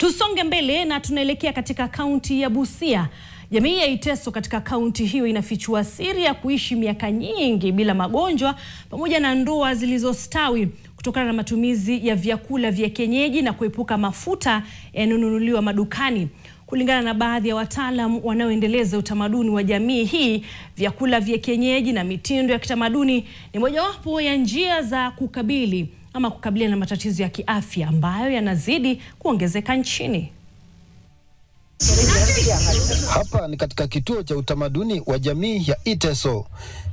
Tusonge mbele na tunaelekea katika kaunti ya Busia. Jamii ya Iteso katika kaunti hiyo inafichua siri ya kuishi miaka nyingi bila magonjwa pamoja na ndoa zilizostawi kutokana na matumizi ya vyakula vya kienyeji na kuepuka mafuta yanayonunuliwa madukani. Kulingana na baadhi ya wataalam wanaoendeleza utamaduni wa jamii hii, vyakula vya kienyeji na mitindo ya kitamaduni ni mojawapo ya njia za kukabiliana na matatizo ya kiafya ambayo yanazidi kuongezeka nchini. Hapa ni katika kituo cha utamaduni wa jamii ya Iteso,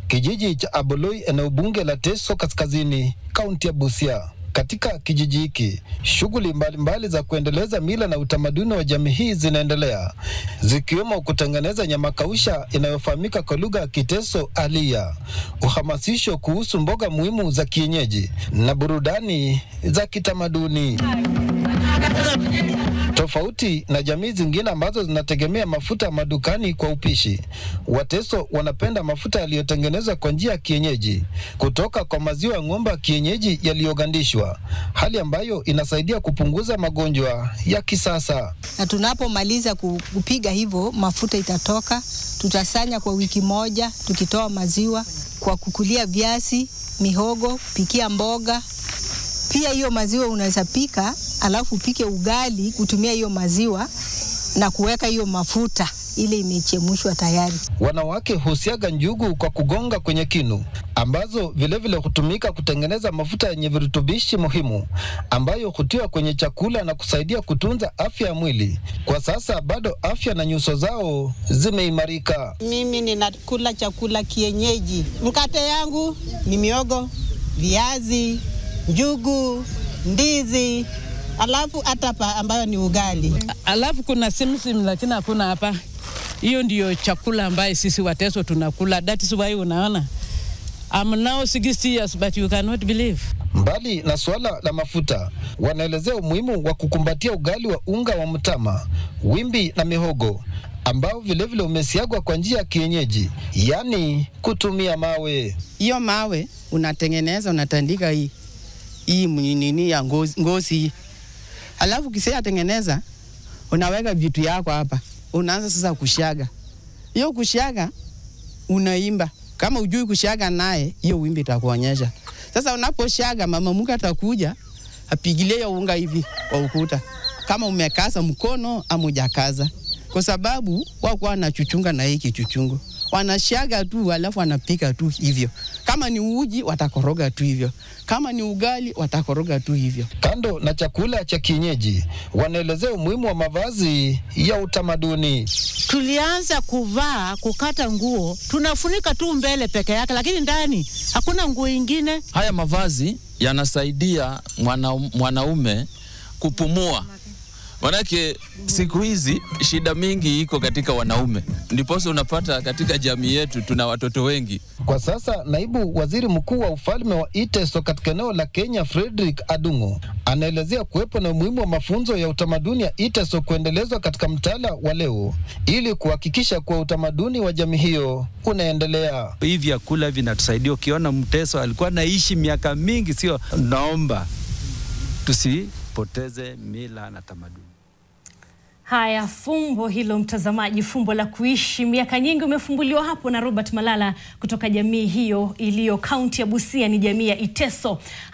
kijiji cha Aboloi, eneo bunge la Teso Kaskazini, kaunti ya Busia. Katika kijiji hiki, shughuli mbalimbali za kuendeleza mila na utamaduni wa jamii hii zinaendelea, zikiwemo kutengeneza nyama kausha inayofahamika kwa lugha ya Kiteso alia, uhamasisho kuhusu mboga muhimu za kienyeji na burudani za kitamaduni. Tofauti na jamii zingine ambazo zinategemea mafuta madukani kwa upishi, Wateso wanapenda mafuta yaliyotengenezwa kwa njia ya kienyeji kutoka kwa maziwa ya ng'ombe ya kienyeji yaliyogandishwa, hali ambayo inasaidia kupunguza magonjwa ya kisasa. Na tunapomaliza kupiga hivyo, mafuta itatoka, tutasanya kwa wiki moja, tukitoa maziwa kwa kukulia viazi, mihogo, pikia mboga. Pia hiyo maziwa unaweza pika, alafu upike ugali kutumia hiyo maziwa na kuweka hiyo mafuta ile imechemshwa tayari. Wanawake husiaga njugu kwa kugonga kwenye kinu, ambazo vilevile hutumika kutengeneza mafuta yenye virutubishi muhimu ambayo hutiwa kwenye chakula na kusaidia kutunza afya ya mwili. Kwa sasa bado afya na nyuso zao zimeimarika. Mimi ninakula chakula kienyeji. Mkate yangu ni miogo, viazi, njugu, ndizi, alafu atapa ambayo ni ugali. Alafu kuna simsim lakini hakuna hapa. Hiyo ndiyo chakula ambaye sisi Wateso tunakula. That is why unaona I'm now 60 years but you cannot believe. Mbali na swala la mafuta, wanaelezea umuhimu wa kukumbatia ugali wa unga wa mtama, wimbi na mihogo ambao vilevile umesiagwa kwa njia ya kienyeji, yani kutumia mawe. Hiyo mawe unatengeneza, unatandika hii nini ya ngozi. Alafu kisha tengeneza, unaweka vitu yako hapa. Unaanza sasa kushaga. Hiyo kushaga unaimba. Kama hujui kushaga naye, hiyo wimbi itakuonyesha. Sasa unaposhaga, mama mke atakuja apigilie hiyo unga hivi kwa ukuta. Kama umekaza mkono ama hujakaza. Kwa sababu wako wanachuchunga na hiki chuchungu. Wanashaga tu alafu wanapika tu hivyo. Kama ni uji watakoroga tu hivyo. Kama ni ugali watakoroga tu hivyo. Kando na chakula cha kienyeji, wanaelezea umuhimu wa mavazi ya utamaduni. Tulianza kukata nguo, tunafunika tu mbele peke yake, lakini ndani hakuna nguo ingine. Haya mavazi yanasaidia mwanaume kupumua. Manake siku hizi shida mingi iko katika wanaume. Ndiposa unapata katika jamii yetu tuna watoto wengi. Kwa sasa naibu waziri mkuu wa ufalme wa Iteso katika eneo la Kenya, Frederick Adungo, anaelezea kuwepo na umuhimu wa mafunzo ya utamaduni ya Iteso kuendelezwa katika mtaala wa leo ili kuhakikisha kuwa utamaduni wa jamii hiyo unaendelea. Hivi vyakula vinatusaidia. Ukiona Mteso alikuwa naishi miaka mingi, sio? Naomba tusipoteze mila na tamaduni. Haya, fumbo hilo mtazamaji, fumbo la kuishi miaka nyingi umefumbuliwa hapo na Robert Malala kutoka jamii hiyo iliyo kaunti ya Busia, ni jamii ya Iteso.